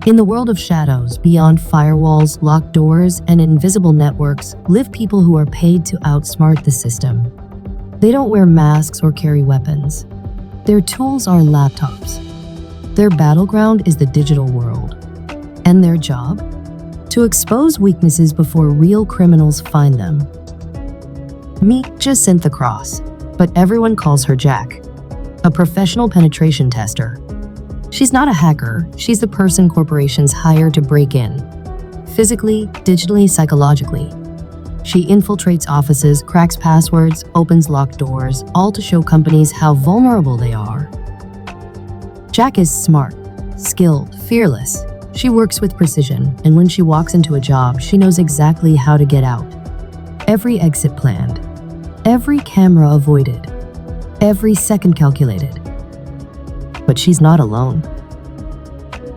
In the world of shadows, beyond firewalls, locked doors, and invisible networks, live people who are paid to outsmart the system. They don't wear masks or carry weapons. Their tools are laptops. Their battleground is the digital world. And their job? To expose weaknesses before real criminals find them. Meet Jacintha Cross, but everyone calls her Jack, a professional penetration tester. She's not a hacker, she's the person corporations hire to break in. Physically, digitally, psychologically. She infiltrates offices, cracks passwords, opens locked doors, all to show companies how vulnerable they are. Jack is smart, skilled, fearless. She works with precision, and when she walks into a job, she knows exactly how to get out. Every exit planned, every camera avoided, every second calculated. But she's not alone.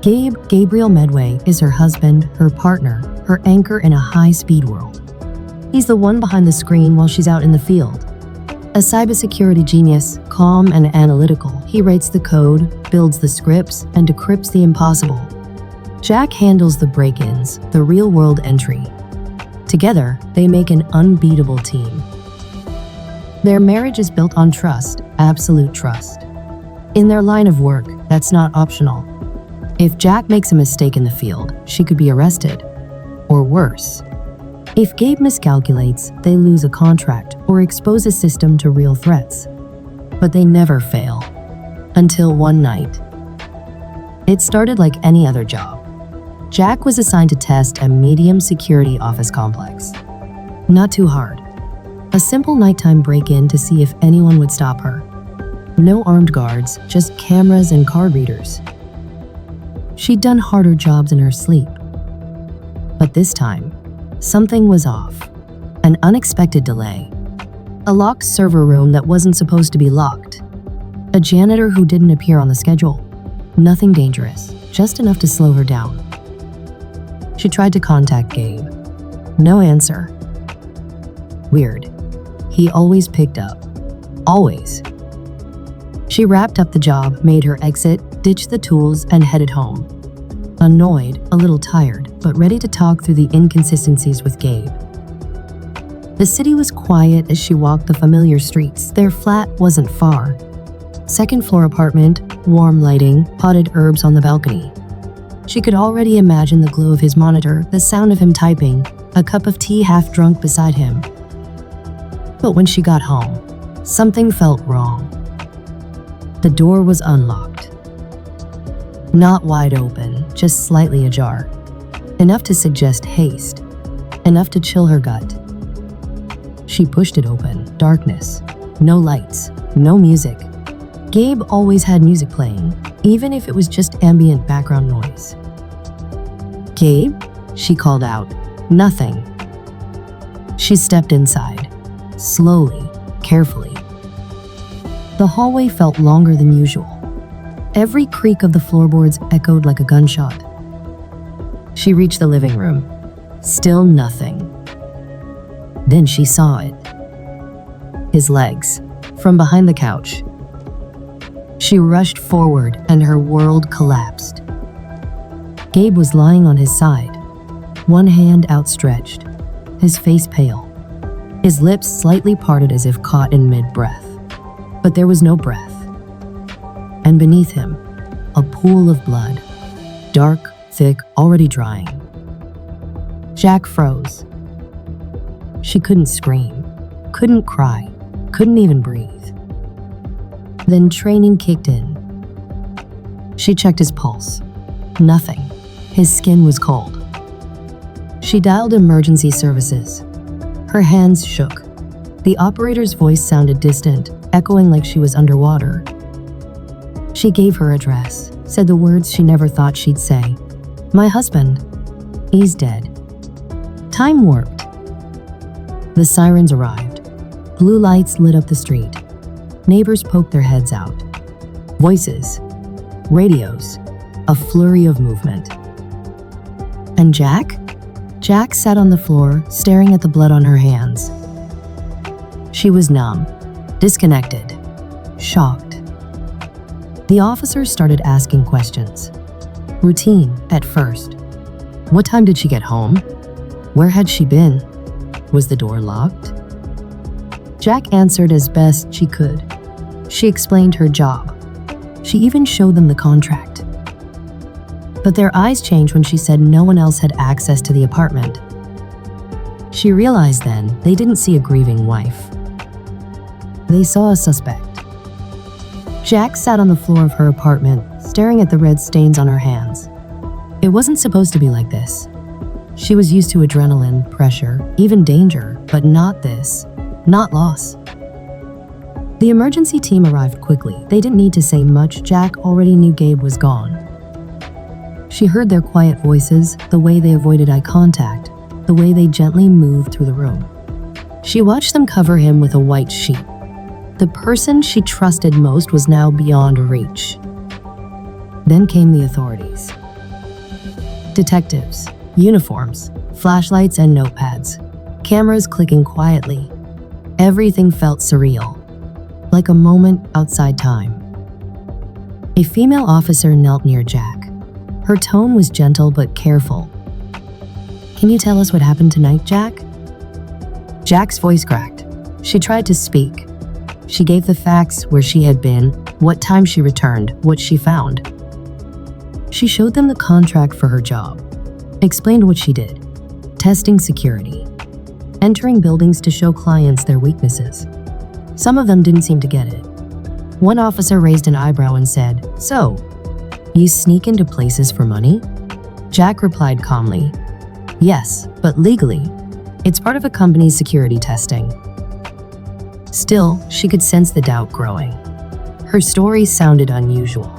Gabriel Medway, is her husband, her partner, her anchor in a high-speed world. He's the one behind the screen while she's out in the field. A cybersecurity genius, calm and analytical, he writes the code, builds the scripts, and decrypts the impossible. Jack handles the break-ins, the real-world entry. Together, they make an unbeatable team. Their marriage is built on trust, absolute trust. In their line of work, that's not optional. If Jack makes a mistake in the field, she could be arrested. Or worse. If Gabe miscalculates, they lose a contract or expose a system to real threats. But they never fail. Until one night. It started like any other job. Jack was assigned to test a medium security office complex. Not too hard. A simple nighttime break-in to see if anyone would stop her. No armed guards, just cameras and card readers. She'd done harder jobs in her sleep. But this time, something was off. An unexpected delay. A locked server room that wasn't supposed to be locked. A janitor who didn't appear on the schedule. Nothing dangerous, just enough to slow her down. She tried to contact Gabe. No answer. Weird. He always picked up. Always. She wrapped up the job, made her exit, ditched the tools, and headed home. Annoyed, a little tired, but ready to talk through the inconsistencies with Gabe. The city was quiet as she walked the familiar streets. Their flat wasn't far. Second-floor apartment, warm lighting, potted herbs on the balcony. She could already imagine the glow of his monitor, the sound of him typing, a cup of tea half drunk beside him. But when she got home, something felt wrong. The door was unlocked. Not wide open, just slightly ajar. Enough to suggest haste. Enough to chill her gut. She pushed it open. Darkness. No lights. No music. Gabe always had music playing, even if it was just ambient background noise. "Gabe?" she called out. Nothing. She stepped inside. Slowly, carefully. The hallway felt longer than usual. Every creak of the floorboards echoed like a gunshot. She reached the living room. Still nothing. Then she saw it. His legs, from behind the couch. She rushed forward and her world collapsed. Gabe was lying on his side, one hand outstretched, his face pale, his lips slightly parted as if caught in mid-breath. But there was no breath. And beneath him, a pool of blood, dark, thick, already drying. Jack froze. She couldn't scream, couldn't cry, couldn't even breathe. Then training kicked in. She checked his pulse. Nothing. His skin was cold. She dialed emergency services. Her hands shook. The operator's voice sounded distant, echoing like she was underwater. She gave her address, said the words she never thought she'd say. "My husband. He's dead." Time warped. The sirens arrived. Blue lights lit up the street. Neighbors poked their heads out. Voices. Radios. A flurry of movement. And Jack? Jack sat on the floor, staring at the blood on her hands. She was numb, disconnected, shocked. The officers started asking questions. Routine at first. What time did she get home? Where had she been? Was the door locked? Jack answered as best she could. She explained her job. She even showed them the contract. But their eyes changed when she said no one else had access to the apartment. She realized then they didn't see a grieving wife. They saw a suspect. Jack sat on the floor of her apartment, staring at the red stains on her hands. It wasn't supposed to be like this. She was used to adrenaline, pressure, even danger, but not this. Not loss. The emergency team arrived quickly. They didn't need to say much. Jack already knew Gabe was gone. She heard their quiet voices, the way they avoided eye contact, the way they gently moved through the room. She watched them cover him with a white sheet. The person she trusted most was now beyond reach. Then came the authorities. Detectives, uniforms, flashlights and notepads, cameras clicking quietly. Everything felt surreal, like a moment outside time. A female officer knelt near Jack. Her tone was gentle but careful. "Can you tell us what happened tonight, Jack?" Jack's voice cracked. She tried to speak. She gave the facts, where she had been, what time she returned, what she found. She showed them the contract for her job, explained what she did: testing security, entering buildings to show clients their weaknesses. Some of them didn't seem to get it. One officer raised an eyebrow and said, "So, you sneak into places for money?" Jack replied calmly, "Yes, but legally. It's part of a company's security testing." Still, she could sense the doubt growing. Her story sounded unusual.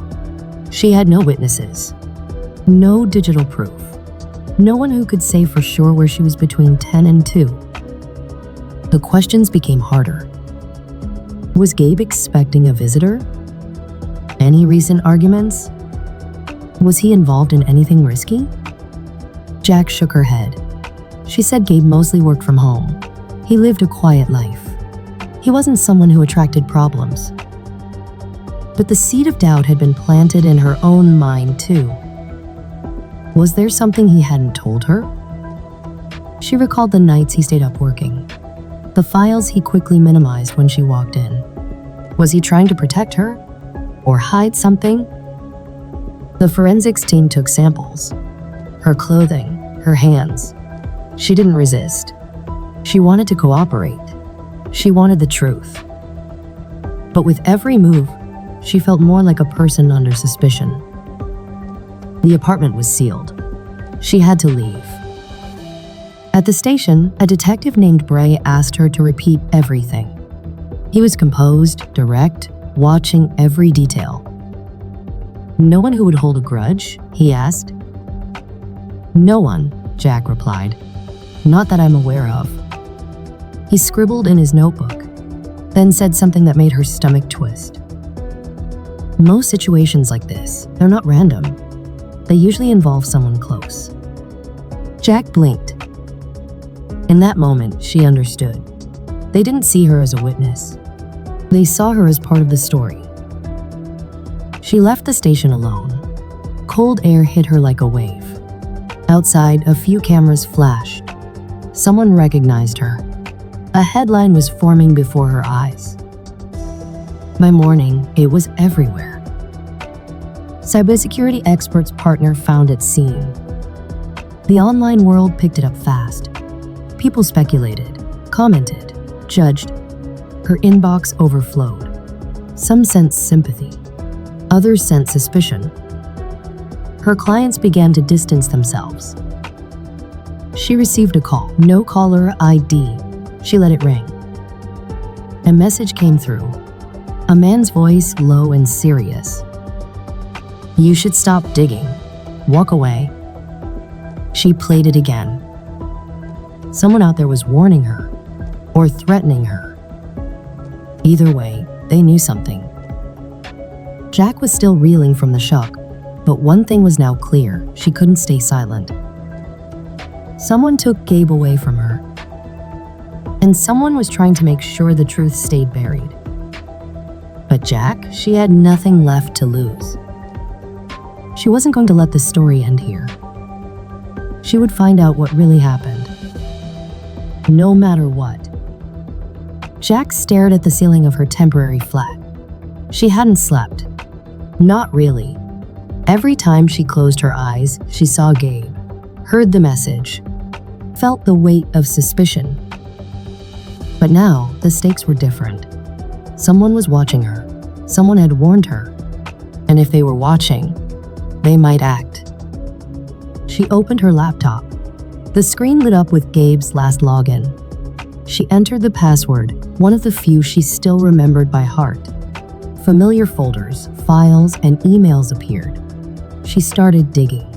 She had no witnesses, no digital proof, no one who could say for sure where she was between 10 and 2. The questions became harder. Was Gabe expecting a visitor? Any recent arguments? Was he involved in anything risky? Jack shook her head. She said Gabe mostly worked from home. He lived a quiet life. He wasn't someone who attracted problems. But the seed of doubt had been planted in her own mind too. Was there something he hadn't told her? She recalled the nights he stayed up working, the files he quickly minimized when she walked in. Was he trying to protect her? Or hide something? The forensics team took samples. Her clothing, her hands. She didn't resist. She wanted to cooperate. She wanted the truth. But with every move, she felt more like a person under suspicion. The apartment was sealed. She had to leave. At the station, a detective named Bray asked her to repeat everything. He was composed, direct, watching every detail. "No one who would hold a grudge?" he asked. "No one," Jack replied. "Not that I'm aware of." He scribbled in his notebook, then said something that made her stomach twist. Most situations like this, they're not random. They usually involve someone close. Jack blinked. In that moment, she understood. They didn't see her as a witness. They saw her as part of the story. She left the station alone. Cold air hit her like a wave. Outside, a few cameras flashed. Someone recognized her. A headline was forming before her eyes. By morning, it was everywhere. Cybersecurity experts' partner found its scene. The online world picked it up fast. People speculated, commented, judged. Her inbox overflowed. Some sensed sympathy. Others sensed suspicion. Her clients began to distance themselves. She received a call. No caller ID. She let it ring. A message came through. A man's voice, low and serious. "You should stop digging. Walk away." She played it again. Someone out there was warning her, or threatening her. Either way, they knew something. Jack was still reeling from the shock, but one thing was now clear: she couldn't stay silent. Someone took Gabe away from her. And someone was trying to make sure the truth stayed buried. But Jack, she had nothing left to lose. She wasn't going to let the story end here. She would find out what really happened, no matter what. Jack stared at the ceiling of her temporary flat. She hadn't slept. Not really. Every time she closed her eyes, she saw Gabe, heard the message, felt the weight of suspicion. But now, the stakes were different. Someone was watching her. Someone had warned her. And if they were watching, they might act. She opened her laptop. The screen lit up with Gabe's last login. She entered the password, one of the few she still remembered by heart. Familiar folders, files, and emails appeared. She started digging.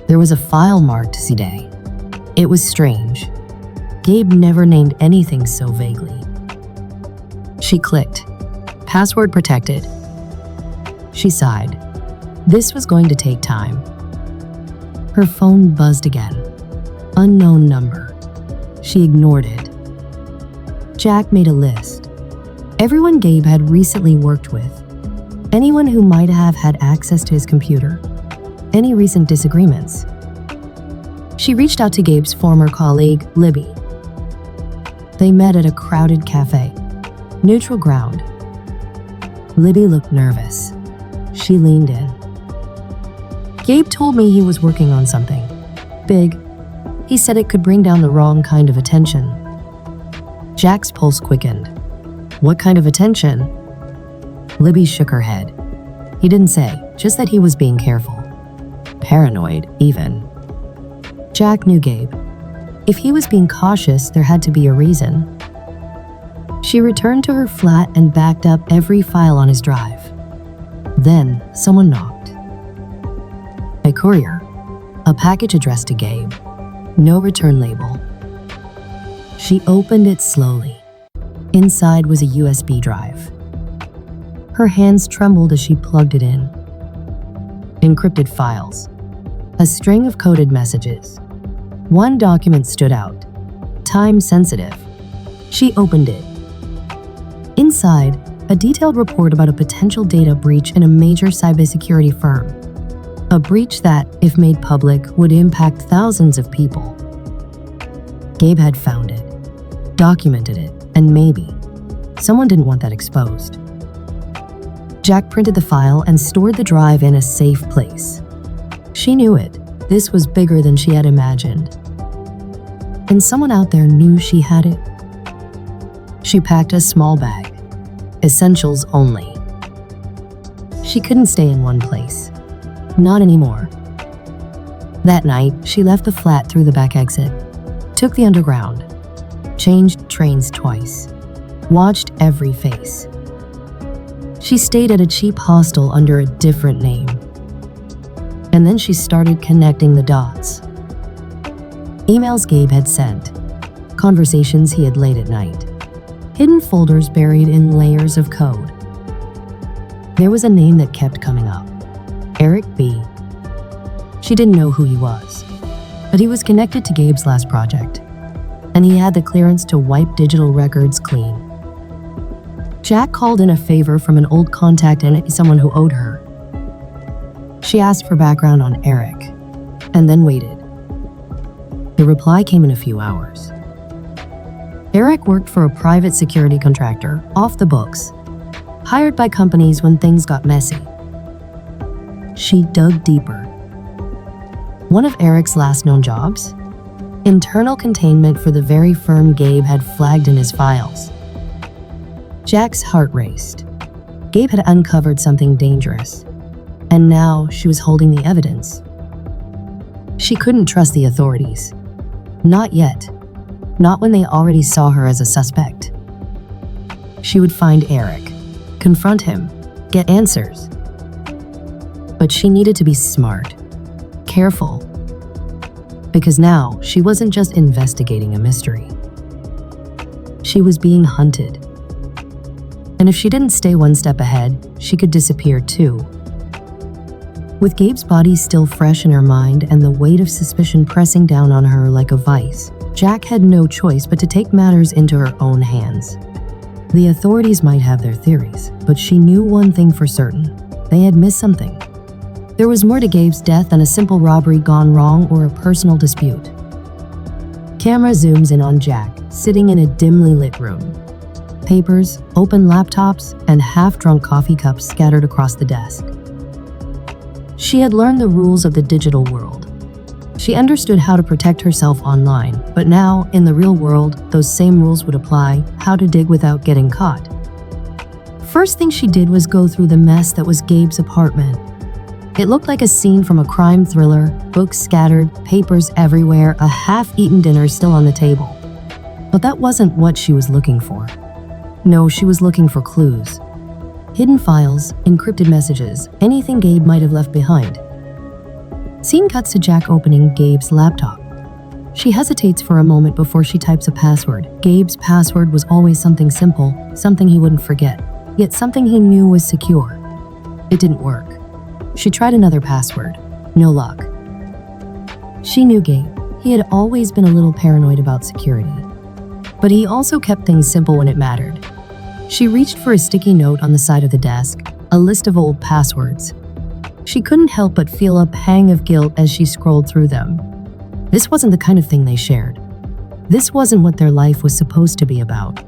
There was a file marked Zerodays. It was strange. Gabe never named anything so vaguely. She clicked. Password protected. She sighed. This was going to take time. Her phone buzzed again. Unknown number. She ignored it. Jack made a list. Everyone Gabe had recently worked with. Anyone who might have had access to his computer. Any recent disagreements. She reached out to Gabe's former colleague, Libby. They met at a crowded cafe. Neutral ground. Libby looked nervous. She leaned in. Gabe told me he was working on something big. He said it could bring down the wrong kind of attention. Jack's pulse quickened. What kind of attention? Libby shook her head. He didn't say, just that he was being careful. Paranoid, even. Jack knew Gabe. If he was being cautious, there had to be a reason. She returned to her flat and backed up every file on his drive. Then, someone knocked. A courier. A package addressed to Gabe. No return label. She opened it slowly. Inside was a USB drive. Her hands trembled as she plugged it in. Encrypted files. A string of coded messages. One document stood out. Time sensitive. She opened it. Inside, a detailed report about a potential data breach in a major cybersecurity firm. A breach that, if made public, would impact thousands of people. Gabe had found it, documented it, and maybe someone didn't want that exposed. Jack printed the file and stored the drive in a safe place. She knew it. This was bigger than she had imagined. And someone out there knew she had it. She packed a small bag. Essentials only. She couldn't stay in one place. Not anymore. That night, she left the flat through the back exit, took the underground, changed trains twice, watched every face. She stayed at a cheap hostel under a different name. And then she started connecting the dots. Emails Gabe had sent, conversations he had late at night, hidden folders buried in layers of code. There was a name that kept coming up. Eric B. She didn't know who he was, but he was connected to Gabe's last project, and he had the clearance to wipe digital records clean. Jack called in a favor from an old contact and someone who owed her. She asked for background on Eric, and then waited. The reply came in a few hours. Eric worked for a private security contractor, off the books, hired by companies when things got messy. She dug deeper. One of Eric's last known jobs? Internal containment for the very firm Gabe had flagged in his files. Jack's heart raced. Gabe had uncovered something dangerous, and now she was holding the evidence. She couldn't trust the authorities. Not yet. Not when they already saw her as a suspect. She would find Eric, confront him, get answers. But she needed to be smart, careful, because now she wasn't just investigating a mystery. She was being hunted. And if she didn't stay one step ahead, she could disappear too. With Gabe's body still fresh in her mind and the weight of suspicion pressing down on her like a vice, Jack had no choice but to take matters into her own hands. The authorities might have their theories, but she knew one thing for certain. They had missed something. There was more to Gabe's death than a simple robbery gone wrong or a personal dispute. Camera zooms in on Jack, sitting in a dimly lit room. Papers, open laptops, and half-drunk coffee cups scattered across the desk. She had learned the rules of the digital world. She understood how to protect herself online, but now, in the real world, those same rules would apply: how to dig without getting caught. First thing she did was go through the mess that was Gabe's apartment. It looked like a scene from a crime thriller, books scattered, papers everywhere, a half-eaten dinner still on the table. But that wasn't what she was looking for. No, she was looking for clues. Hidden files, encrypted messages, anything Gabe might have left behind. Scene cuts to Jack opening Gabe's laptop. She hesitates for a moment before she types a password. Gabe's password was always something simple, something he wouldn't forget, yet something he knew was secure. It didn't work. She tried another password. No luck. She knew Gabe. He had always been a little paranoid about security. But he also kept things simple when it mattered. She reached for a sticky note on the side of the desk, a list of old passwords. She couldn't help but feel a pang of guilt as she scrolled through them. This wasn't the kind of thing they shared. This wasn't what their life was supposed to be about.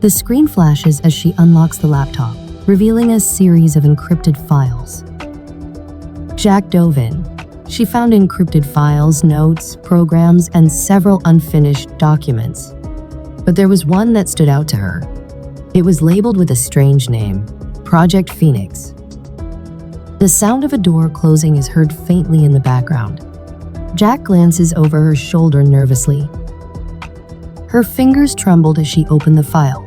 The screen flashes as she unlocks the laptop, revealing a series of encrypted files. Jack dove in. She found encrypted files, notes, programs, and several unfinished documents. But there was one that stood out to her. It was labeled with a strange name: Project Phoenix. The sound of a door closing is heard faintly in the background. Jack glances over her shoulder nervously. Her fingers trembled as she opened the file.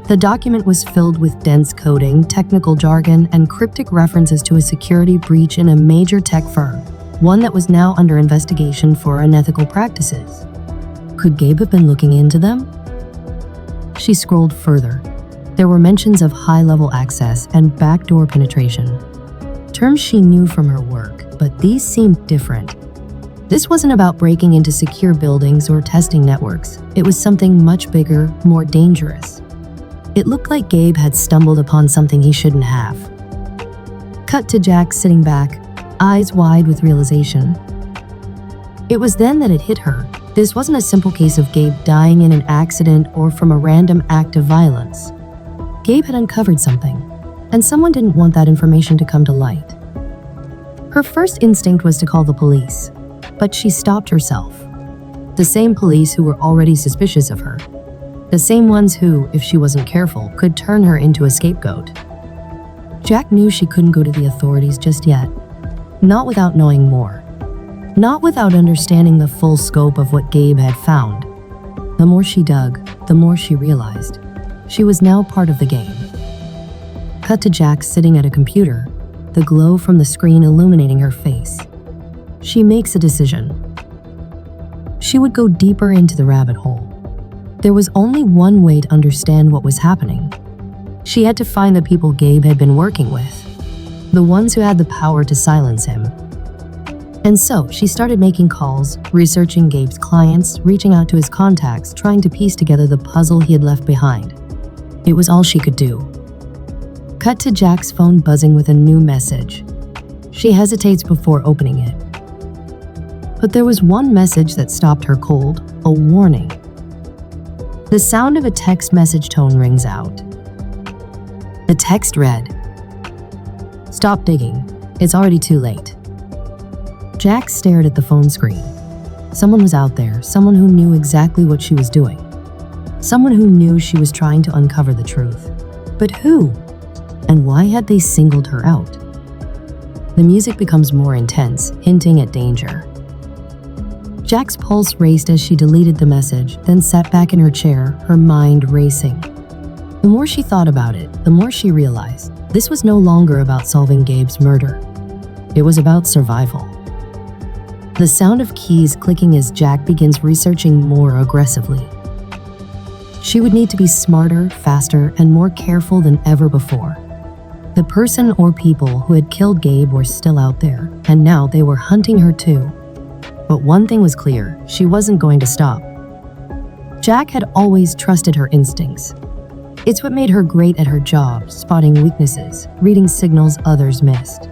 The document was filled with dense coding, technical jargon, and cryptic references to a security breach in a major tech firm, one that was now under investigation for unethical practices. Could Gabe have been looking into them? She scrolled further. There were mentions of high-level access and backdoor penetration, terms she knew from her work, but these seemed different. This wasn't about breaking into secure buildings or testing networks. It was something much bigger, more dangerous. It looked like Gabe had stumbled upon something he shouldn't have. Cut to Jack sitting back, eyes wide with realization. It was then that it hit her. This wasn't a simple case of Gabe dying in an accident or from a random act of violence. Gabe had uncovered something, and someone didn't want that information to come to light. Her first instinct was to call the police, but she stopped herself. The same police who were already suspicious of her. The same ones who, if she wasn't careful, could turn her into a scapegoat. Jack knew she couldn't go to the authorities just yet. Not without knowing more. Not without understanding the full scope of what Gabe had found. The more she dug, the more she realized. She was now part of the game. Cut to Jack sitting at a computer, the glow from the screen illuminating her face. She makes a decision. She would go deeper into the rabbit hole. There was only one way to understand what was happening. She had to find the people Gabe had been working with, the ones who had the power to silence him. And so she started making calls, researching Gabe's clients, reaching out to his contacts, trying to piece together the puzzle he had left behind. It was all she could do. Cut to Jack's phone buzzing with a new message. She hesitates before opening it. But there was one message that stopped her cold, a warning. The sound of a text message tone rings out. The text read, "Stop digging. It's already too late." Jack stared at the phone screen. Someone was out there, someone who knew exactly what she was doing. Someone who knew she was trying to uncover the truth. But who? And why had they singled her out? The music becomes more intense, hinting at danger. Jack's pulse raced as she deleted the message, then sat back in her chair, her mind racing. The more she thought about it, the more she realized this was no longer about solving Gabe's murder. It was about survival. The sound of keys clicking as Jack begins researching more aggressively. She would need to be smarter, faster, and more careful than ever before. The person or people who had killed Gabe were still out there, and now they were hunting her too. But one thing was clear, she wasn't going to stop. Jack had always trusted her instincts. It's what made her great at her job, spotting weaknesses, reading signals others missed.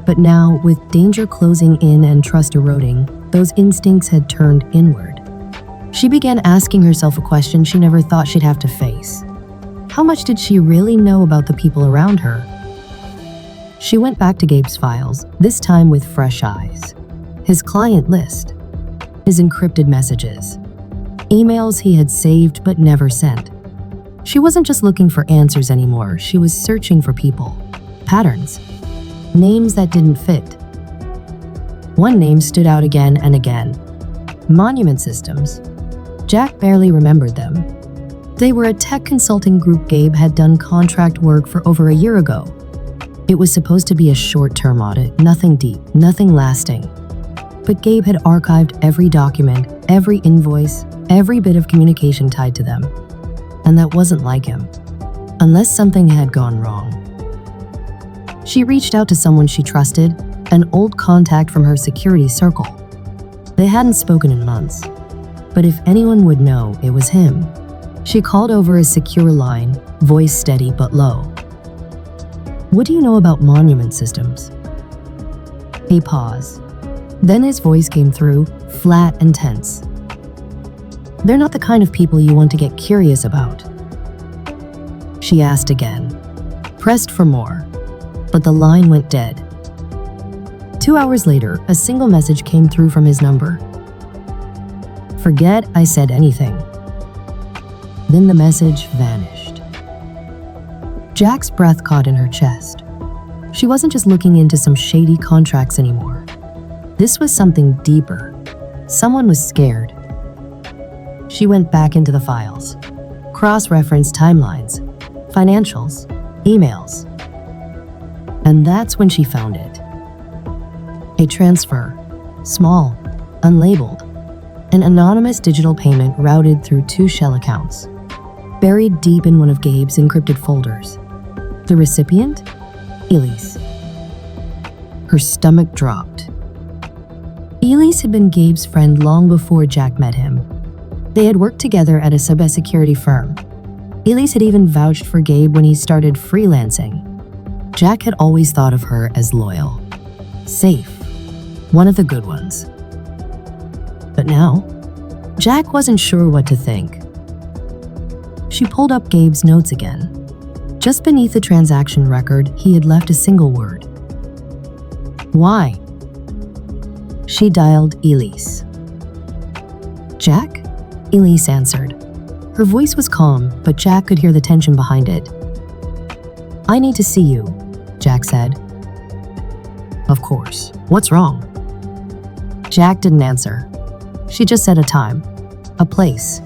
But now, with danger closing in and trust eroding, those instincts had turned inward. She began asking herself a question she never thought she'd have to face. How much did she really know about the people around her? She went back to Gabe's files, this time with fresh eyes. His client list, his encrypted messages, emails he had saved but never sent. She wasn't just looking for answers anymore, she was searching for people, patterns, names that didn't fit. One name stood out again and again. Monument Systems. Jack barely remembered them. They were a tech consulting group Gabe had done contract work for over a year ago. It was supposed to be a short-term audit, nothing deep, nothing lasting. But Gabe had archived every document, every invoice, every bit of communication tied to them. And that wasn't like him. Unless something had gone wrong. She reached out to someone she trusted, an old contact from her security circle. They hadn't spoken in months, but if anyone would know, it was him. She called over a secure line, voice steady but low. "What do you know about Monument Systems?" A pause. Then his voice came through, flat and tense. "They're not the kind of people you want to get curious about." She asked again, pressed for more, but the line went dead. 2 hours later, a single message came through from his number. "Forget I said anything." Then the message vanished. Jack's breath caught in her chest. She wasn't just looking into some shady contracts anymore. This was something deeper. Someone was scared. She went back into the files, cross-referenced timelines, financials, emails. And that's when she found it. A transfer, small, unlabeled, an anonymous digital payment routed through 2 shell accounts, buried deep in one of Gabe's encrypted folders. The recipient? Elise. Her stomach dropped. Elise had been Gabe's friend long before Jack met him. They had worked together at a cybersecurity firm. Elise had even vouched for Gabe when he started freelancing. Jack had always thought of her as loyal, safe, one of the good ones. But now, Jack wasn't sure what to think. She pulled up Gabe's notes again. Just beneath the transaction record, he had left a single word. "Why?" She dialed Elise. "Jack?" Elise answered. Her voice was calm, but Jack could hear the tension behind it. "I need to see you," Jack said. "Of course. What's wrong?" Jack didn't answer. She just said a time, a place.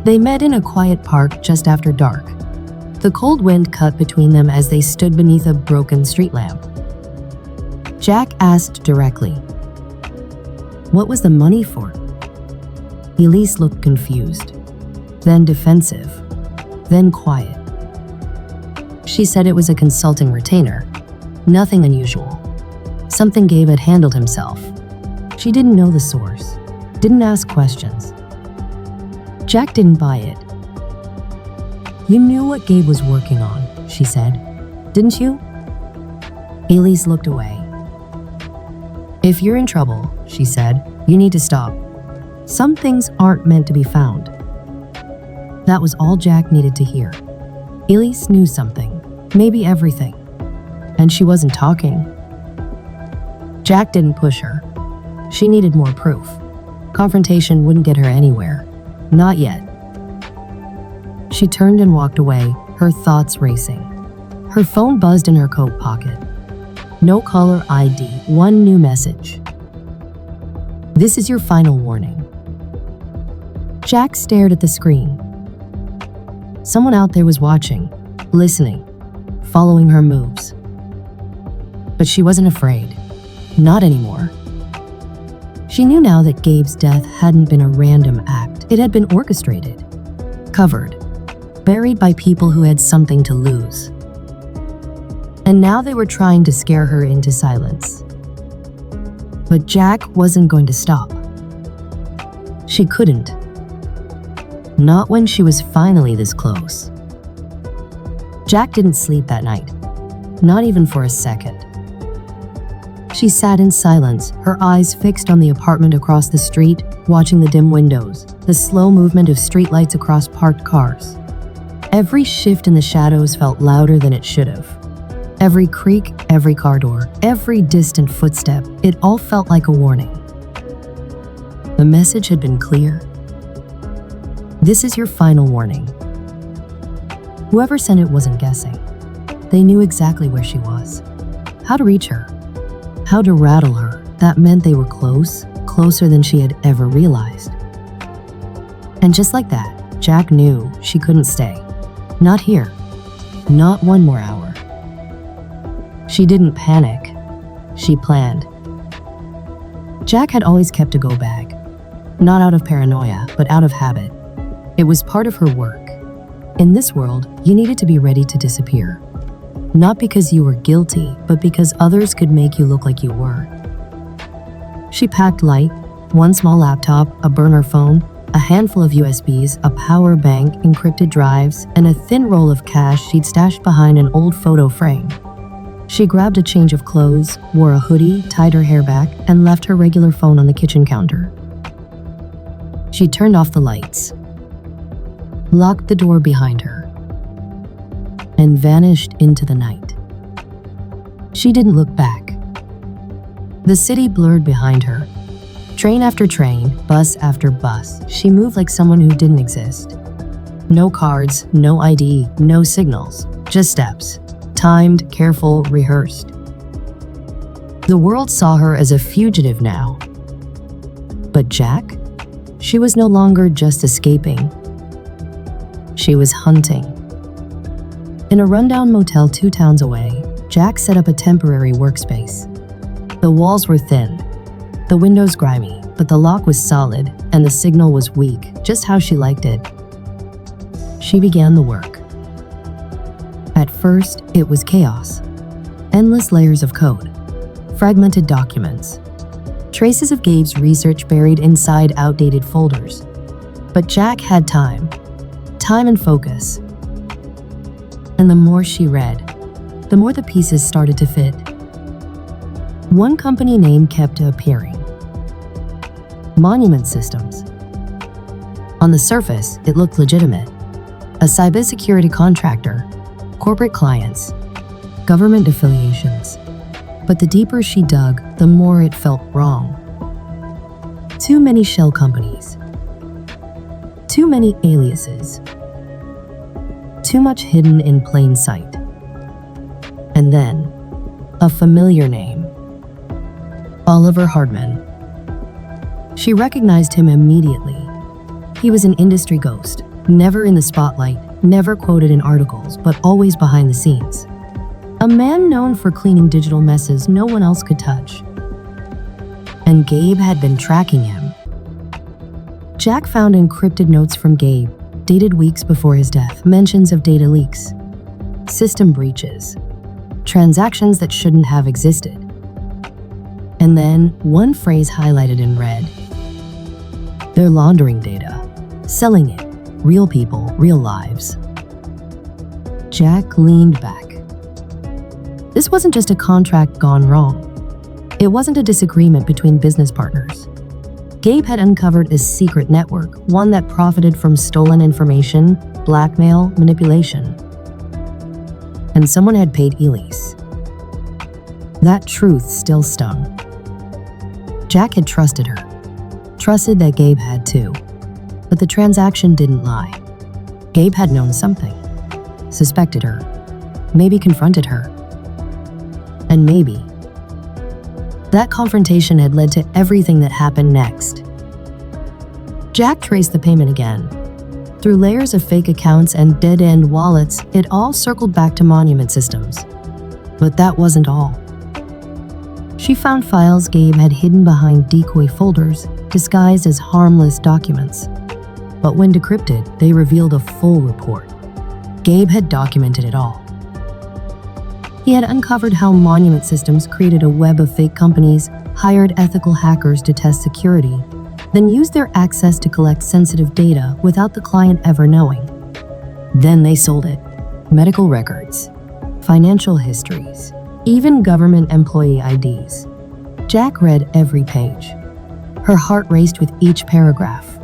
They met in a quiet park just after dark. The cold wind cut between them as they stood beneath a broken street lamp. Jack asked directly, "What was the money for?" Elise looked confused, then defensive, then quiet. She said it was a consulting retainer, nothing unusual, something Gabe had handled himself. She didn't know the source, didn't ask questions. Jack didn't buy it. "You knew what Gabe was working on," she said, "didn't you?" Elise looked away. "If you're in trouble," she said, "you need to stop. Some things aren't meant to be found." That was all Jack needed to hear. Elise knew something, maybe everything, and she wasn't talking. Jack didn't push her. She needed more proof. Confrontation wouldn't get her anywhere. Not yet. She turned and walked away, her thoughts racing. Her phone buzzed in her coat pocket. No caller ID, one new message. "This is your final warning." Jack stared at the screen. Someone out there was watching, listening, following her moves. But she wasn't afraid. Not anymore. She knew now that Gabe's death hadn't been a random act. It had been orchestrated, covered, buried by people who had something to lose. And now they were trying to scare her into silence. But Jack wasn't going to stop. She couldn't. Not when she was finally this close. Jack didn't sleep that night, not even for a second. She sat in silence, her eyes fixed on the apartment across the street, watching the dim windows, the slow movement of streetlights across parked cars. Every shift in the shadows felt louder than it should have. Every creak, every car door, every distant footstep, it all felt like a warning. The message had been clear. This is your final warning. Whoever sent it wasn't guessing. They knew exactly where she was, how to reach her, how to rattle her. That meant they were close, closer than she had ever realized. And just like that, Jack knew she couldn't stay. Not here. Not one more hour. She didn't panic. She planned. Jack had always kept a go bag. Not out of paranoia, but out of habit. It was part of her work. In this world, you needed to be ready to disappear. Not because you were guilty, but because others could make you look like you were. She packed light, one small laptop, a burner phone, a handful of USBs, a power bank, encrypted drives, and a thin roll of cash she'd stashed behind an old photo frame. She grabbed a change of clothes, wore a hoodie, tied her hair back, and left her regular phone on the kitchen counter. She turned off the lights, locked the door behind her, and vanished into the night. She didn't look back. The city blurred behind her. Train after train, bus after bus, she moved like someone who didn't exist. No cards, no ID, no signals, just steps. Timed, careful, rehearsed. The world saw her as a fugitive now. But Jack? She was no longer just escaping. She was hunting. In a rundown motel 2 towns away, Jack set up a temporary workspace. The walls were thin, the windows grimy, but the lock was solid and the signal was weak, just how she liked it. She began the work. At first, it was chaos. Endless layers of code, fragmented documents, traces of Gabe's research buried inside outdated folders. But Jack had time and focus. And the more she read, the more the pieces started to fit. One company name kept appearing. Monument Systems. On the surface, it looked legitimate. A cybersecurity contractor, corporate clients, government affiliations. But the deeper she dug, the more it felt wrong. Too many shell companies. Too many aliases. Too much hidden in plain sight. And then, a familiar name. Oliver Hardman. She recognized him immediately. He was an industry ghost, never in the spotlight, never quoted in articles, but always behind the scenes. A man known for cleaning digital messes no one else could touch. And Gabe had been tracking him. Jack found encrypted notes from Gabe, dated weeks before his death, mentions of data leaks, system breaches, transactions that shouldn't have existed. And then one phrase highlighted in red. They're laundering data, selling it, real people, real lives. Jack leaned back. This wasn't just a contract gone wrong. It wasn't a disagreement between business partners. Gabe had uncovered a secret network, one that profited from stolen information, blackmail, manipulation. And someone had paid Elise. That truth still stung. Jack had trusted her. Trusted that Gabe had too. But the transaction didn't lie. Gabe had known something. Suspected her. Maybe confronted her. And maybe that confrontation had led to everything that happened next. Jack traced the payment again. Through layers of fake accounts and dead-end wallets, it all circled back to Monument Systems. But that wasn't all. She found files Gabe had hidden behind decoy folders, disguised as harmless documents. But when decrypted, they revealed a full report. Gabe had documented it all. He had uncovered how Monument Systems created a web of fake companies, hired ethical hackers to test security, then used their access to collect sensitive data without the client ever knowing. Then they sold it. Medical records, financial histories, even government employee IDs. Jack read every page. Her heart raced with each paragraph.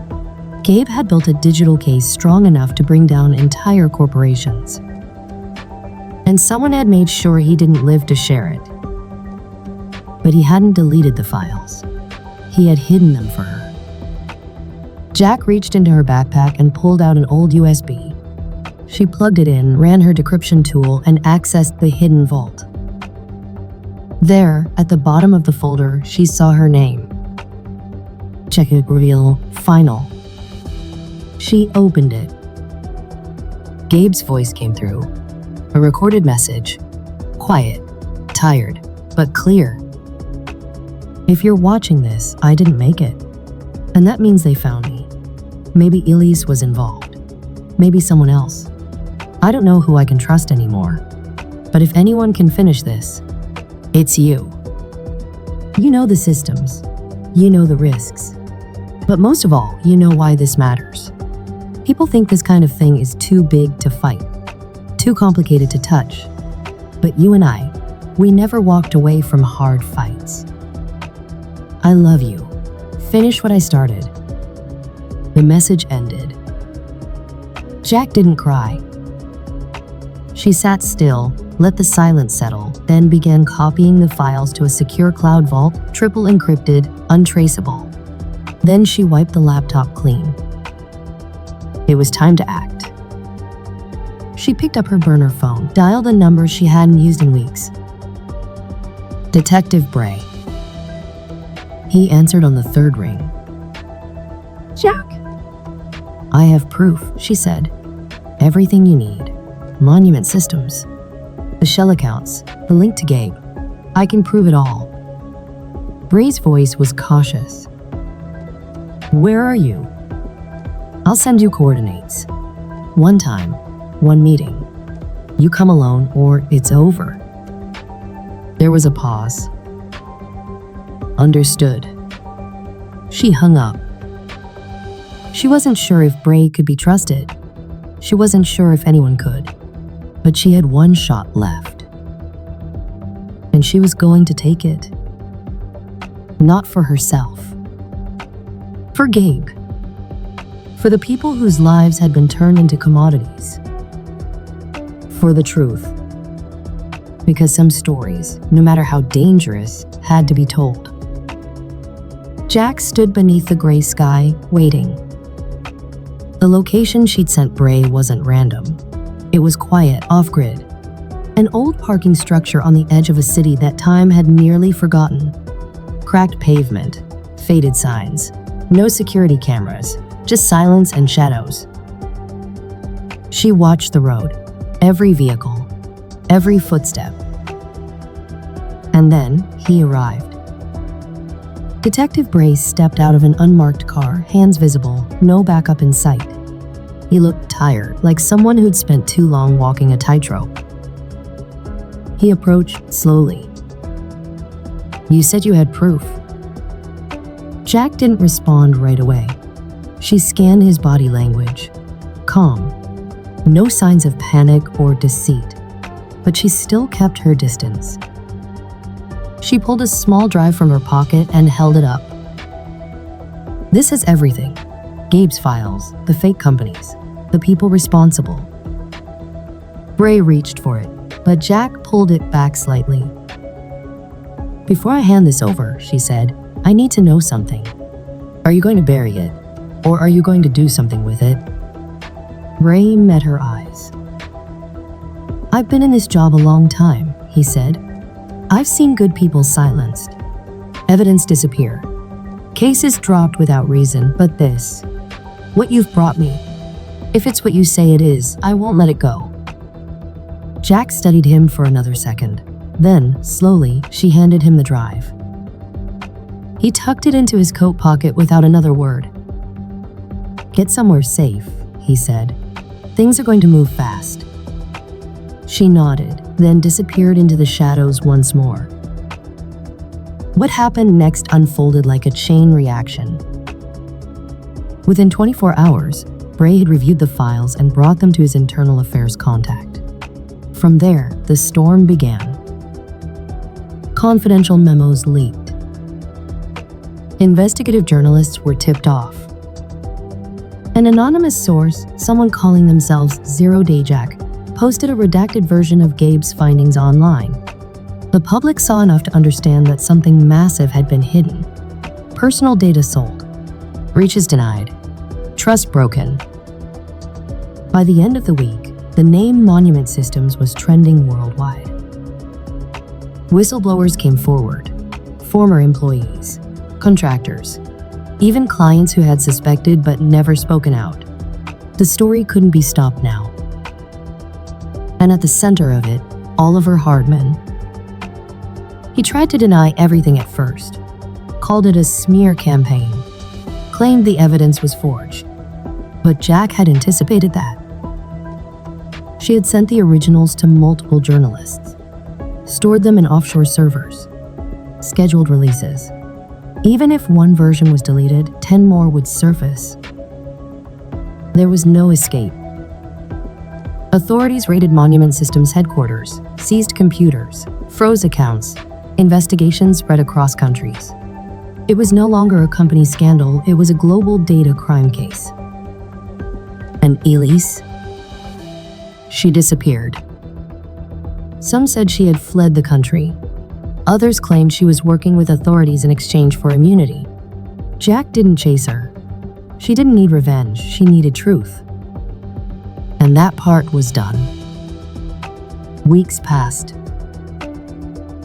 Gabe had built a digital case strong enough to bring down entire corporations. And someone had made sure he didn't live to share it. But he hadn't deleted the files. He had hidden them for her. Jack reached into her backpack and pulled out an old USB. She plugged it in, ran her decryption tool, and accessed the hidden vault. There, at the bottom of the folder, she saw her name. Check it, reveal, final. She opened it. Gabe's voice came through. A recorded message. Quiet, tired, but clear. If you're watching this, I didn't make it. And that means they found me. Maybe Elise was involved. Maybe someone else. I don't know who I can trust anymore. But if anyone can finish this, it's you. You know the systems. You know the risks. But most of all, you know why this matters. People think this kind of thing is too big to fight, too complicated to touch. But you and I, we never walked away from hard fights. I love you. Finish what I started. The message ended. Jack didn't cry. She sat still, let the silence settle, then began copying the files to a secure cloud vault, triple encrypted, untraceable. Then she wiped the laptop clean. It was time to act. She picked up her burner phone, dialed a number she hadn't used in weeks. Detective Bray. He answered on the third ring. Jack. I have proof, she said. Everything you need. Monument systems. The shell accounts. The link to Gabe. I can prove it all. Bray's voice was cautious. Where are you? I'll send you coordinates. One time, one meeting. You come alone or it's over. There was a pause. Understood. She hung up. She wasn't sure if Bray could be trusted. She wasn't sure if anyone could. But she had one shot left. And she was going to take it. Not for herself. For Gabe. For the people whose lives had been turned into commodities. For the truth. Because some stories, no matter how dangerous, had to be told. Jack stood beneath the gray sky, waiting. The location she'd sent Bray wasn't random. It was quiet, off-grid. An old parking structure on the edge of a city that time had nearly forgotten. Cracked pavement, faded signs, no security cameras, just silence and shadows. She watched the road, every vehicle, every footstep. And then he arrived. Detective Bray stepped out of an unmarked car, hands visible, no backup in sight. He looked tired, like someone who'd spent too long walking a tightrope. He approached slowly. You said you had proof. Jack didn't respond right away. She scanned his body language. Calm. No signs of panic or deceit. But she still kept her distance. She pulled a small drive from her pocket and held it up. This is everything. Gabe's files, the fake companies, the people responsible. Bray reached for it, but Jack pulled it back slightly. Before I hand this over, she said, I need to know something. Are you going to bury it? Or are you going to do something with it? Bray met her eyes. I've been in this job a long time, he said. I've seen good people silenced. Evidence disappear. Cases dropped without reason, but this. What you've brought me. If it's what you say it is, I won't let it go. Jack studied him for another second. Then, slowly, she handed him the drive. He tucked it into his coat pocket without another word. Get somewhere safe, he said. Things are going to move fast. She nodded, then disappeared into the shadows once more. What happened next unfolded like a chain reaction. Within 24 hours, Bray had reviewed the files and brought them to his internal affairs contact. From there, the storm began. Confidential memos leaked. investigative journalists were tipped off. An anonymous source, someone calling themselves Zero Day Jack, posted a redacted version of Gabe's findings online. The public saw enough to understand that something massive had been hidden. Personal data sold. Breaches denied. Trust broken. By the end of the week, the name Monument Systems was trending worldwide. Whistleblowers came forward. Former employees, contractors, even clients who had suspected but never spoken out. The story couldn't be stopped now. And at the center of it, Oliver Hardman. He tried to deny everything at first, called it a smear campaign, claimed the evidence was forged. But Jack had anticipated that. She had sent the originals to multiple journalists, stored them in offshore servers, scheduled releases. Even if one version was deleted, 10 more would surface. There was no escape. Authorities raided Monument Systems headquarters, seized computers, froze accounts. Investigations spread across countries. It was no longer a company scandal, it was a global data crime case. And Elise? She disappeared. Some said she had fled the country. Others claimed she was working with authorities in exchange for immunity. Jack didn't chase her. She didn't need revenge, she needed truth. And that part was done. Weeks passed.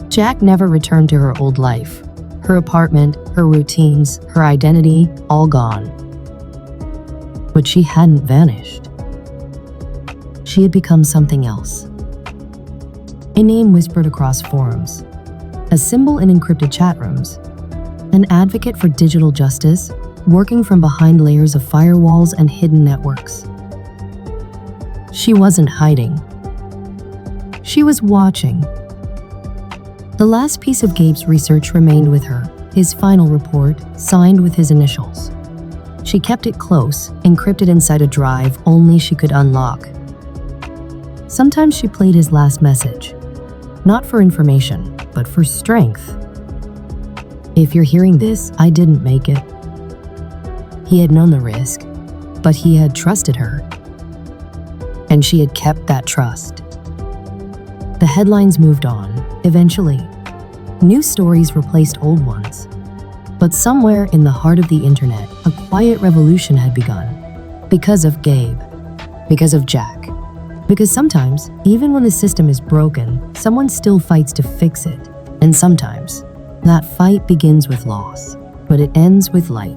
Jack never returned to her old life. Her apartment, her routines, her identity, all gone. But she hadn't vanished. She had become something else. A name whispered across forums, a symbol in encrypted chat rooms, an advocate for digital justice, working from behind layers of firewalls and hidden networks. She wasn't hiding. She was watching. The last piece of Gabe's research remained with her, his final report, signed with his initials. She kept it close, encrypted inside a drive only she could unlock. Sometimes she played his last message, not for information, but for strength. If you're hearing this, I didn't make it. He had known the risk, but he had trusted her. And she had kept that trust. The headlines moved on. Eventually, new stories replaced old ones. But somewhere in the heart of the internet, a quiet revolution had begun. Because of Gabe. Because of Jack. Because sometimes, even when the system is broken, someone still fights to fix it. And sometimes, that fight begins with loss, but it ends with light.